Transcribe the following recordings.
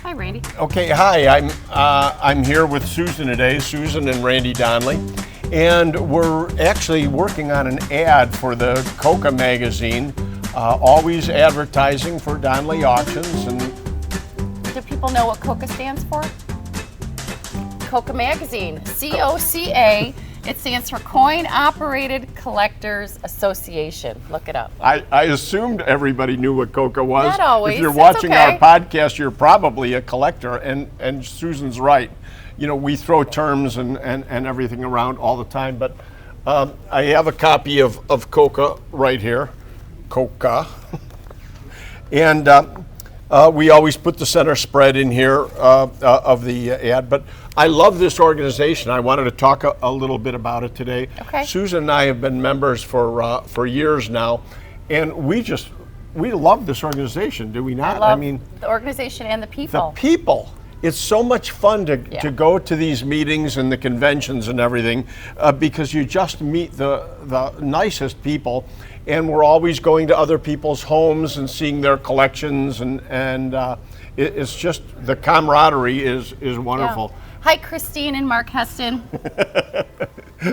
Hi, Randy. Okay, hi. I'm here with Susan today, Susan and Randy Donley, and we're actually working on an ad for the C.O.C.A magazine, always advertising for Donley Auctions. And do people know what C.O.C.A stands for? C.O.C.A magazine, C.O.C.A. It stands for Coin Operated Collectors Association. Look it up. I assumed everybody knew what C.O.C.A was. Not always. If you're It's watching okay. our podcast, you're probably a collector, and Susan's right. You know, we throw terms and everything around all the time, but I have a copy of C.O.C.A right here, C.O.C.A. And we always put the center spread in here of the ad, but I love this organization. I wanted to talk a little bit about it today. Okay. Susan and I have been members for years now, and we love this organization, do we not? I mean, the organization and the people. The people. It's so much fun to go to these meetings and the conventions and everything because you just meet the nicest people, and we're always going to other people's homes and seeing their collections, and it's just, the camaraderie is wonderful. Yeah. Hi, Christine and Mark Heston.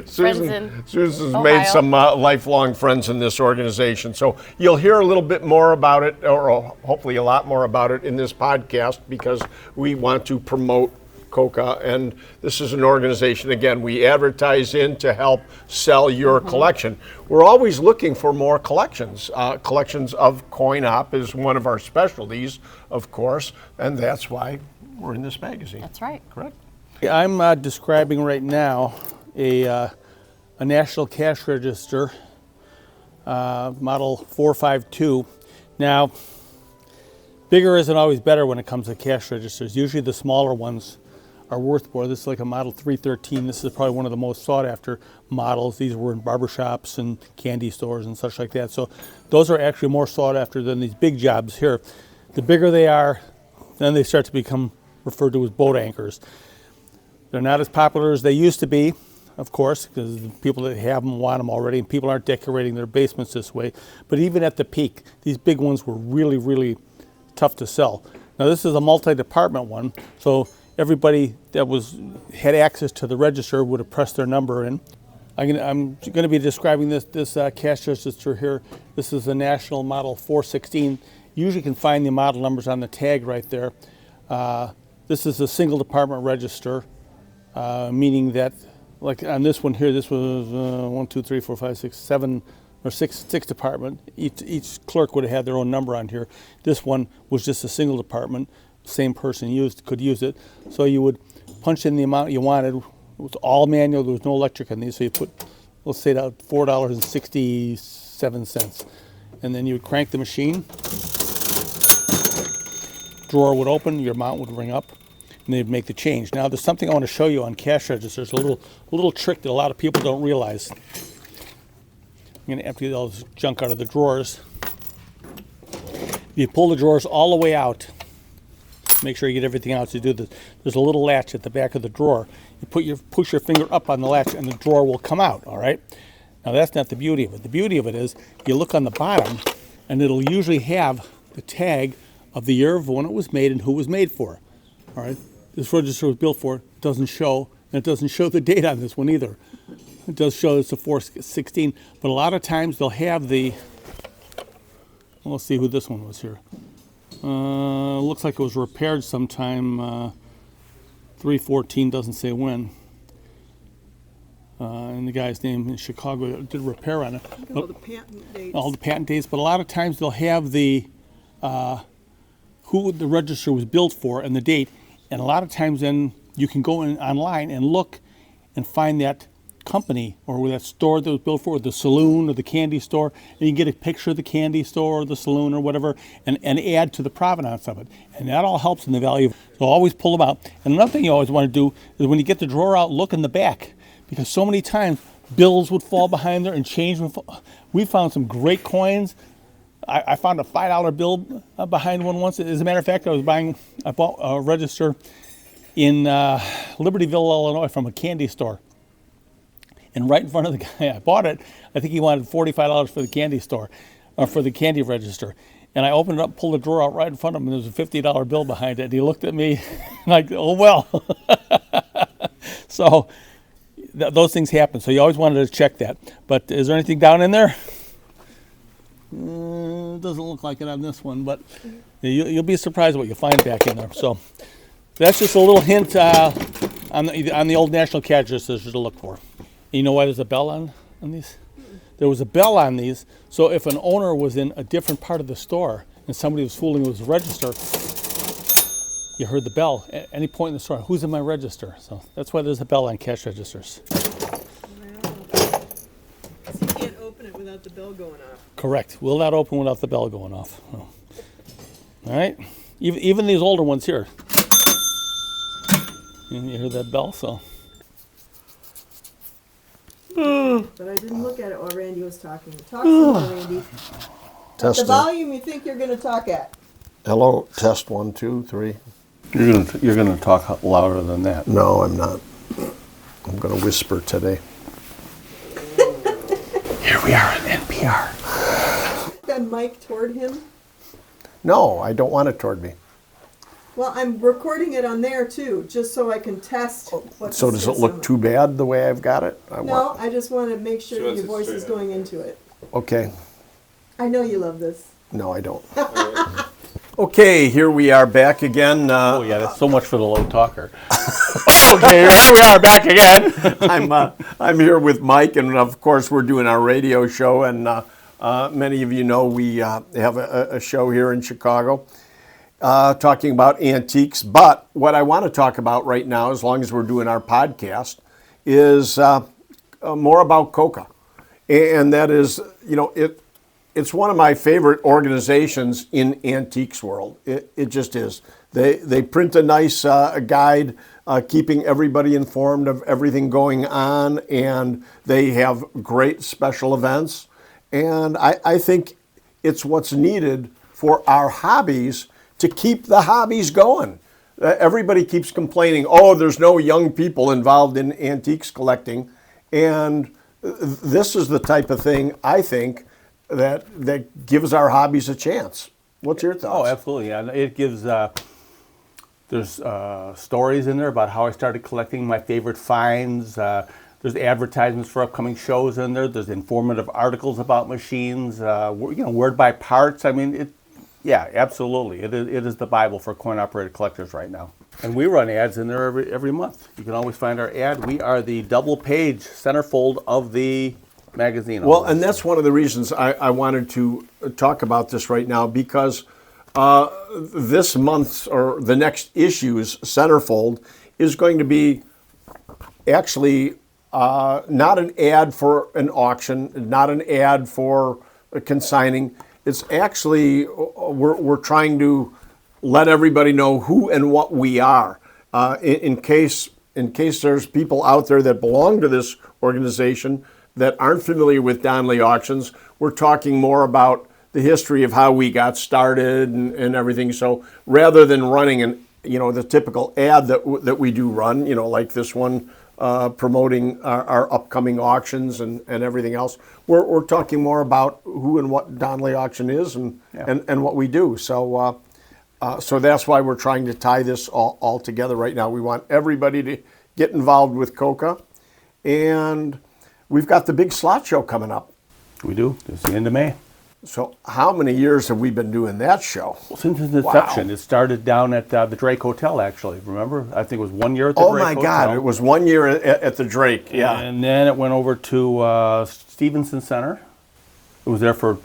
Susan's made some lifelong friends in this organization. So you'll hear a little bit more about it, or hopefully a lot more about it in this podcast, because we want to promote C.O.C.A. And this is an organization, again, we advertise in to help sell your collection. We're always looking for more collections. Collections of coin op is one of our specialties, of course, and that's why we're in this magazine. That's right. Correct? I'm describing right now a national cash register, model 452. Now, bigger isn't always better when it comes to cash registers. Usually the smaller ones are worth more. This is like a model 313. This is probably one of the most sought after models. These were in barbershops and candy stores and such like that. So those are actually more sought after than these big jobs here. The bigger they are, then they start to become referred to as boat anchors. They're not as popular as they used to be, of course, because the people that have them want them already, and people aren't decorating their basements this way. But even at the peak, these big ones were really, really tough to sell. Now this is a multi-department one, so everybody that had access to the register would have pressed their number in. I'm going to be describing this cash register here. This is a national model 416. You usually can find the model numbers on the tag right there. This is a single department register. Meaning that, like on this one here, this was 1, 2, 3, 4, 5, 6, 7, or six department. Each clerk would have had their own number on here. This one was just a single department. Same person could use it. So you would punch in the amount you wanted. It was all manual. There was no electric in these. So you put, let's say, that $4.67, and then you would crank the machine. Drawer would open. Your amount would ring up. And they'd make the change. Now there's something I want to show you on cash registers, a little trick that a lot of people don't realize. I'm going to empty all this junk out of the drawers. You pull the drawers all the way out. Make sure you get everything out. So you do this. There's a little latch at the back of the drawer. You push your finger up on the latch and the drawer will come out, all right? Now that's not the beauty of it. The beauty of it is you look on the bottom and it'll usually have the tag of the year of when it was made and who it was made for, all right? This register was built for, it doesn't show, and it doesn't show the date on this one either. It does show it's a 416, but a lot of times they'll have the, well, let's see who this one was here. Looks like it was repaired sometime, 314 doesn't say when. And the guy's name in Chicago did repair on it. All the patent dates. All the patent dates, but a lot of times they'll have the, who the register was built for and the date. And a lot of times then you can go in online and look and find that company or that store that was built for, the saloon or the candy store, and you can get a picture of the candy store or the saloon or whatever and add to the provenance of it. And that all helps in the value. So always pull them out. And another thing you always want to do is when you get the drawer out, look in the back, because so many times bills would fall behind there and change would fall. We found some great coins. I found a $5 bill behind one once. As a matter of fact, I bought a register in Libertyville, Illinois from a candy store. And right in front of the guy I bought it, I think he wanted $45 for the candy store, or for the candy register. And I opened it up, pulled the drawer out right in front of him, and there was a $50 bill behind it. And he looked at me like, oh, well. So those things happen. So you always wanted to check that. But is there anything down in there? It doesn't look like it on this one, but you'll be surprised what you find back in there. So that's just a little hint on the old National Cash Registers to look for. You know why there's a bell on these? There was a bell on these, so if an owner was in a different part of the store and somebody was fooling with his register, you heard the bell at any point in the store. Who's in my register? So that's why there's a bell on cash registers. Wow. So you can't open it without the bell going off. Correct. Will not open without the bell going off. Oh. All right. Even these older ones here. You hear that bell? So. But I didn't look at it while Randy was talking. Talk some more, Randy. At the Testing. volume you think you're going to talk at. Hello, test 1, 2, 3. You're gonna talk louder than that. No, I'm not. I'm going to whisper today. Here we are on NPR. Got mic toward him. No, I don't want it toward me. Well, I'm recording it on there too, just so I can test what. So does it look too bad the way I've got it? No, I just want to make sure your voice is going into it. Okay. I know you love this. No, I don't. Okay, here we are back again. Oh yeah, that's so much for the low talker. Okay, here we are back again. I'm here with Mike, and of course we're doing our radio show. And many of you know we have a show here in Chicago talking about antiques. But what I want to talk about right now, as long as we're doing our podcast, is more about Koka, and that is, It's one of my favorite organizations in antiques world. It just is. They print a nice guide, keeping everybody informed of everything going on, and they have great special events. And I think it's what's needed for our hobbies to keep the hobbies going. Everybody keeps complaining, oh, there's no young people involved in antiques collecting. And this is the type of thing, I think, that gives our hobbies a chance. What's your thoughts? Oh, absolutely. Yeah, it gives. There's stories in there about how I started collecting my favorite finds. There's advertisements for upcoming shows in there. There's informative articles about machines. Word by parts. I mean, absolutely. It is the Bible for coin-operated collectors right now. And we run ads in there every month. You can always find our ad. We are the double-page centerfold of the magazine. Well, and that's one of the reasons I wanted to talk about this right now, because this month's or the next issue's centerfold is going to be actually not an ad for an auction, not an ad for consigning. It's actually, we're trying to let everybody know who and what we are, in case there's people out there that belong to this organization that aren't familiar with Donley Auctions. We're talking more about the history of how we got started and everything. So rather than running the typical ad that we do run, like this one, promoting our upcoming auctions and everything else, we're talking more about who and what Donley Auction is and what we do. So so that's why we're trying to tie this all together right now. We want everybody to get involved with Koka, and we've got the big slot show coming up. We do. It's the end of May. So how many years have we been doing that show? Well, since its inception. Wow. It started down at the Drake Hotel, actually. Remember? I think it was 1 year at the Drake Hotel. Oh, my God. It was 1 year at the Drake, yeah. And then it went over to Stevenson Center. It was there for a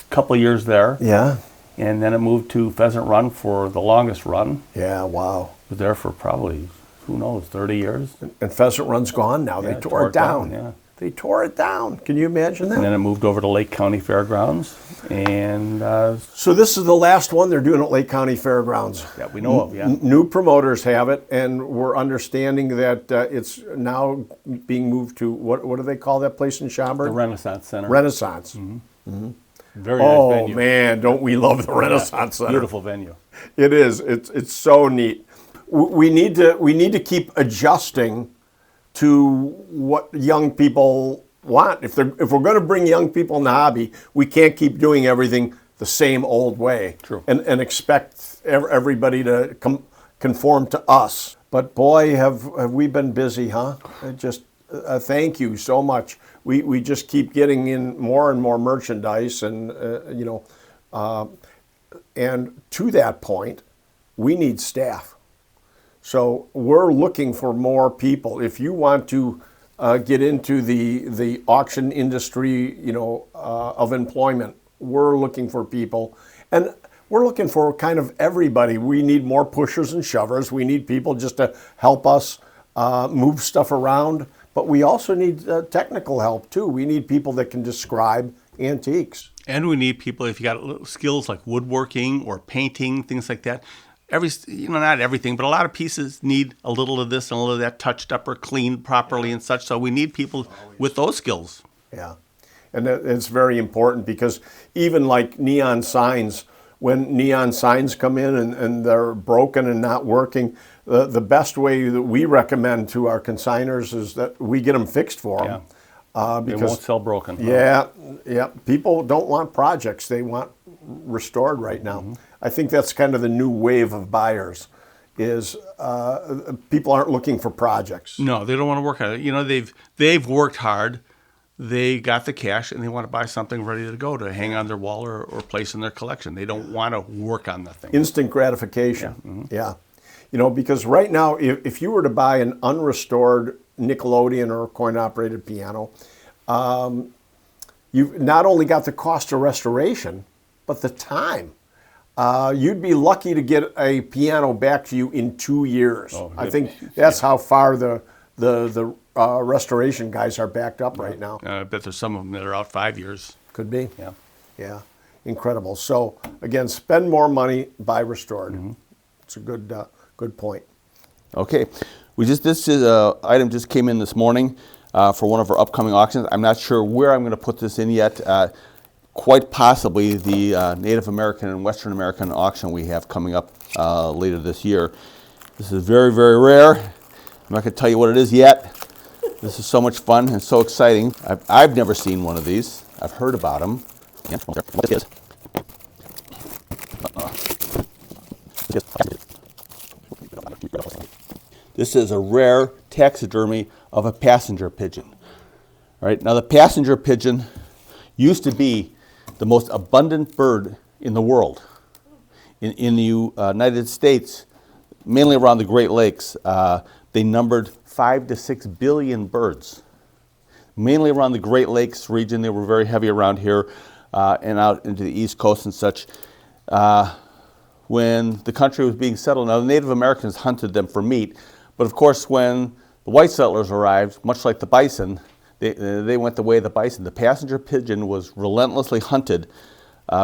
couple of years there. Yeah. And then it moved to Pheasant Run for the longest run. Yeah, wow. It was there for probably, who knows, 30 years. And Pheasant Run's gone now. They tore it down. Yeah. They tore it down. Can you imagine that? And then it moved over to Lake County Fairgrounds. And so this is the last one they're doing at Lake County Fairgrounds. Yeah, we know of, yeah. New promoters have it, and we're understanding that it's now being moved to, what do they call that place in Schaumburg? The Renaissance Center. Renaissance. Mm-hmm. Mm-hmm. Very nice venue. Oh, man, don't we love the Renaissance Center. Beautiful venue. It is. It's so neat. We need to keep adjusting to what young people want. If we're going to bring young people in the hobby, we can't keep doing everything the same old way. True. And expect everybody to conform to us. But boy, have we been busy, huh? Thank you so much. We just keep getting in more and more merchandise, and and to that point, we need staff. So we're looking for more people. If you want to get into the auction industry, of employment, we're looking for people, and we're looking for kind of everybody. We need more pushers and shovers. We need people just to help us move stuff around, but we also need technical help too. We need people that can describe antiques. And we need people, if you got little skills like woodworking or painting, things like that. Not everything, but a lot of pieces need a little of this and a little of that touched up or cleaned properly and such. So we need people with those skills. Yeah, and it's very important, because even like neon signs, when neon signs come in and they're broken and not working, the best way that we recommend to our consigners is that we get them fixed for them. Because they won't sell broken. Yeah. People don't want projects; they want restored right now. Mm-hmm. I think that's kind of the new wave of buyers. Is people aren't looking for projects. No, they don't want to work on it. They've worked hard. They got the cash and they want to buy something ready to go to hang on their wall or place in their collection. They don't want to work on the thing. Instant gratification. Yeah. Because right now, if you were to buy an unrestored Nickelodeon or coin-operated piano, you've not only got the cost of restoration, but the time. You'd be lucky to get a piano back to you in 2 years. I think that's how far the restoration guys are backed up right now. I bet there's some of them that are out 5 years. Could be. Yeah. Incredible. So again, spend more money, buy restored. Mm-hmm. It's a good point. Okay, this item just came in this morning for one of our upcoming auctions. I'm not sure where I'm going to put this in yet. Quite possibly the Native American and Western American auction we have coming up later this year. This is very, very rare. I'm not going to tell you what it is yet. This is so much fun and so exciting. I've never seen one of these. I've heard about them. What this is. This is a rare taxidermy of a passenger pigeon. All right, now the passenger pigeon used to be the most abundant bird in the world. In the United States, mainly around the Great Lakes, they numbered 5 to 6 billion birds. Mainly around the Great Lakes region. They were very heavy around here and out into the East Coast and such. When the country was being settled, now the Native Americans hunted them for meat, but of course when the white settlers arrived, much like the bison, they went the way of the bison. The passenger pigeon was relentlessly hunted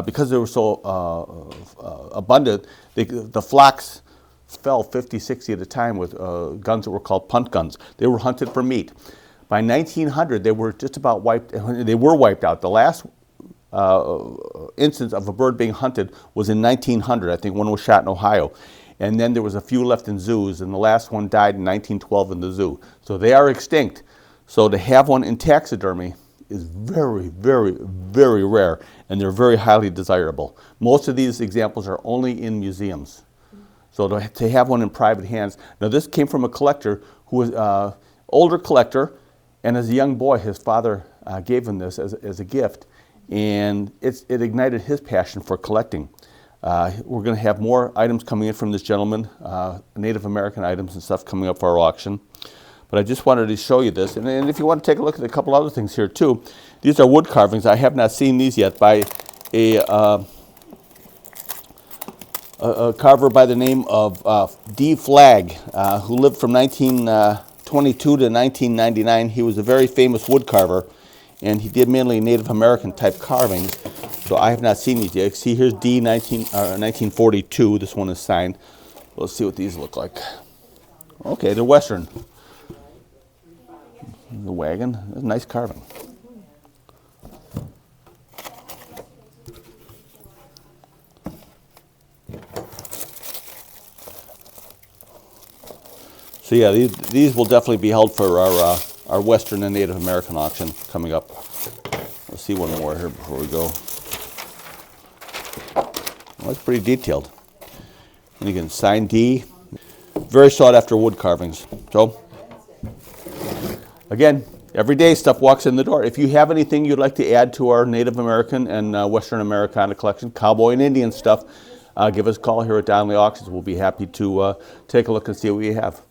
because they were so abundant. The flocks fell 50, 60 at a time with guns that were called punt guns. They were hunted for meat. By 1900, they were just about wiped. They were wiped out. The last instance of a bird being hunted was in 1900. I think one was shot in Ohio. And then there was a few left in zoos, and the last one died in 1912 in the zoo. So they are extinct. So to have one in taxidermy is very, very, very rare, and they're very highly desirable. Most of these examples are only in museums. So to have one in private hands. Now this came from a collector who was an older collector, and as a young boy, his father gave him this as a gift, and it ignited his passion for collecting. We're going to have more items coming in from this gentleman, Native American items and stuff coming up for our auction. But I just wanted to show you this. And if you want to take a look at a couple other things here too, these are wood carvings. I have not seen these yet by a carver by the name of D. Flagg, who lived from 1922 to 1999. He was a very famous wood carver, and he did mainly Native American type carvings. So I have not seen these yet. See, here's D 1942. This one is signed. Let's see what these look like. Okay, they're Western. The wagon, that's a nice carving. So yeah, these will definitely be held for our Western and Native American auction coming up. Let's see one more here before we go. Well, it's pretty detailed. And again, signed D. Very sought after wood carvings. So, again, everyday stuff walks in the door. If you have anything you'd like to add to our Native American and Western Americana collection, cowboy and Indian stuff, give us a call here at Donley Auctions. We'll be happy to take a look and see what we have.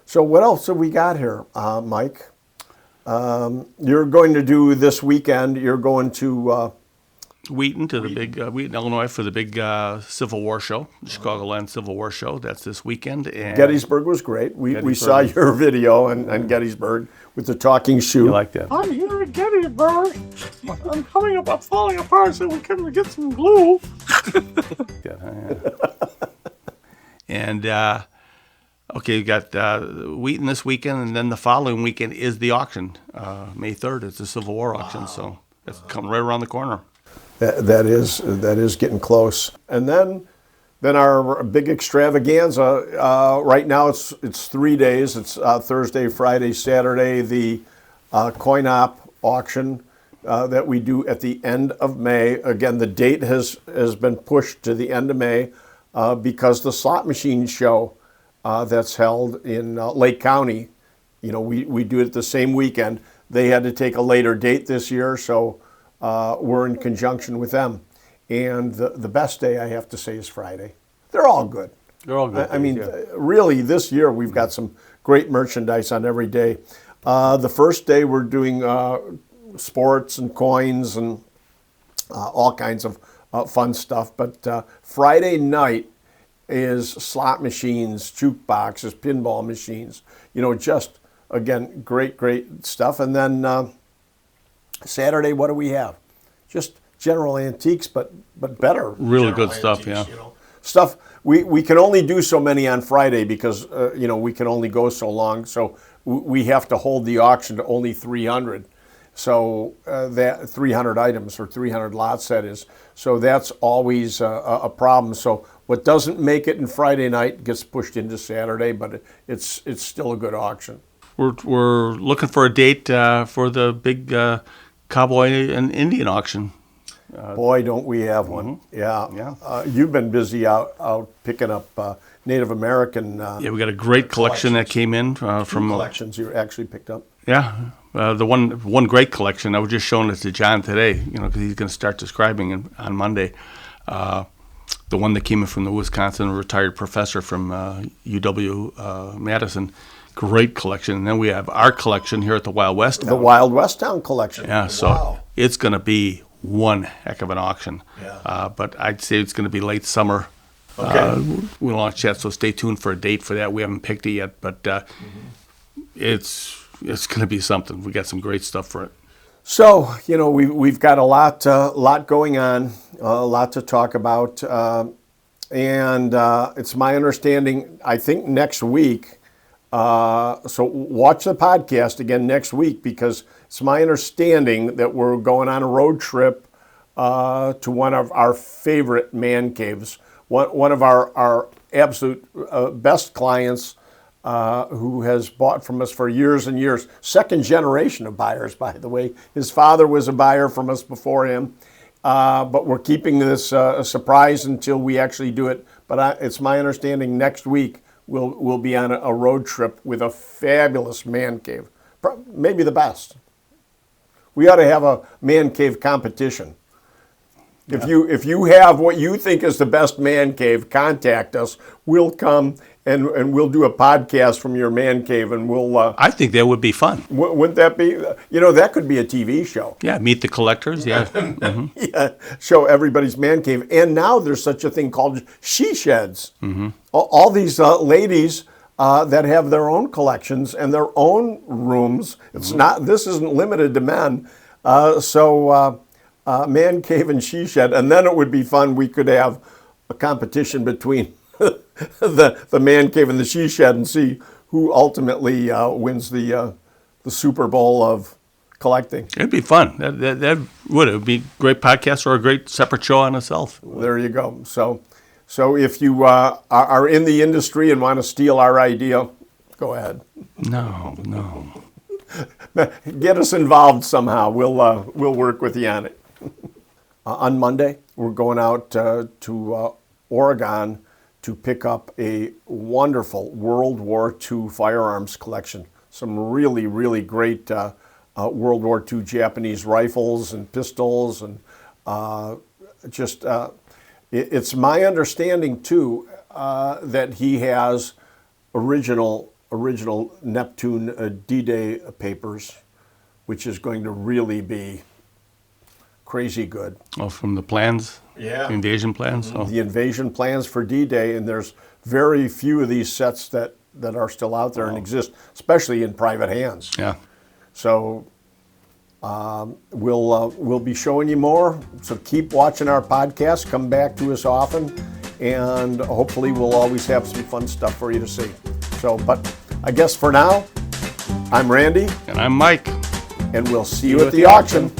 So what else have we got here, Mike? You're going to do this weekend, you're going to... Wheaton to the big Wheaton, Illinois, for the big Civil War show, the Chicagoland Civil War show. That's this weekend. And Gettysburg was great. We saw your video on Gettysburg with the talking shoe. you like that? I'm here at Gettysburg. I'm coming up, I'm falling apart, so we can get some glue. And okay, you got Wheaton this weekend, and then the following weekend is the auction. May 3rd, it's the Civil War auction, so it's coming right around the corner. That is getting close. And then our big extravaganza. Right now it's 3 days. It's Thursday, Friday, Saturday. The coin-op auction that we do at the end of May. Again, the date has been pushed to the end of May because the slot machine show that's held in Lake County. We do it the same weekend. They had to take a later date this year, so. We're in conjunction with them. And the best day, I have to say, is Friday. They're all good. They're all good. I mean, really, this year, we've got some great merchandise on every day. The first day, we're doing sports and coins and all kinds of fun stuff. But Friday night is slot machines, jukeboxes, pinball machines. Just, again, great stuff. And then... Saturday, what do we have? Just general antiques, but better. Really good stuff, yeah. Stuff we can only do so many on Friday because we can only go so long. So we have to hold the auction to only 300. So that 300 items or 300 lots that is. So that's always a problem. So what doesn't make it in Friday night gets pushed into Saturday, but it's still a good auction. We're looking for a date for the big cowboy and Indian auction. Boy, don't we have one. Yeah. You've been busy out picking up Native American Yeah, we got a great collection that came in from collections you actually picked up. Yeah, the one great collection. I was just showing it to John today, because he's going to start describing on Monday. The one that came in from the Wisconsin retired professor from UW Madison. Great collection. And then we have our collection here at the Wild West Town. The Wild West Town collection. Yeah, so it's going to be one heck of an auction. Yeah. But I'd say it's going to be late summer. Okay. We'll launch that, so stay tuned for a date for that. We haven't picked it yet, but it's going to be something. We got some great stuff for it. So, we've got a lot going on, a lot to talk about. And it's my understanding, I think next week, so watch the podcast again next week because it's my understanding that we're going on a road trip to one of our favorite man caves, one of our absolute best clients who has bought from us for years and years. Second generation of buyers, by the way. His father was a buyer from us before him. But we're keeping this a surprise until we actually do it. But it's my understanding next week we'll be on a road trip with a fabulous man cave, maybe the best. We ought to have a man cave competition. Yeah. If you have what you think is the best man cave, contact us. We'll come and we'll do a podcast from your man cave, and we'll. I think that would be fun. Wouldn't that be? That could be a TV show. Yeah, meet the collectors. Yeah. Mm-hmm. Yeah, show everybody's man cave. And now there's such a thing called she sheds. Mm-hmm. All these ladies that have their own collections and their own rooms. It's not. This isn't limited to men. Man cave and she shed, and then it would be fun. We could have a competition between the man cave and the she shed and see who ultimately wins the Super Bowl of collecting. It'd be fun. That would. It would be a great podcast or a great separate show on itself. There you go. So if you are in the industry and want to steal our idea, go ahead. No. Get us involved somehow. We'll work with you on it. on Monday. We're going out to Oregon to pick up a wonderful World War II firearms collection. Some really, really great World War II Japanese rifles and pistols, and it's my understanding too that he has original Neptune D-Day papers, which is going to really be crazy good. Oh, from the plans? Yeah. The invasion plans? Oh. The invasion plans for D-Day, and there's very few of these sets that are still out there and exist, especially in private hands. Yeah. So we'll be showing you more. So keep watching our podcast. Come back to us often, and hopefully we'll always have some fun stuff for you to see. So, but I guess for now, I'm Randy. And I'm Mike. And we'll see you at the auction.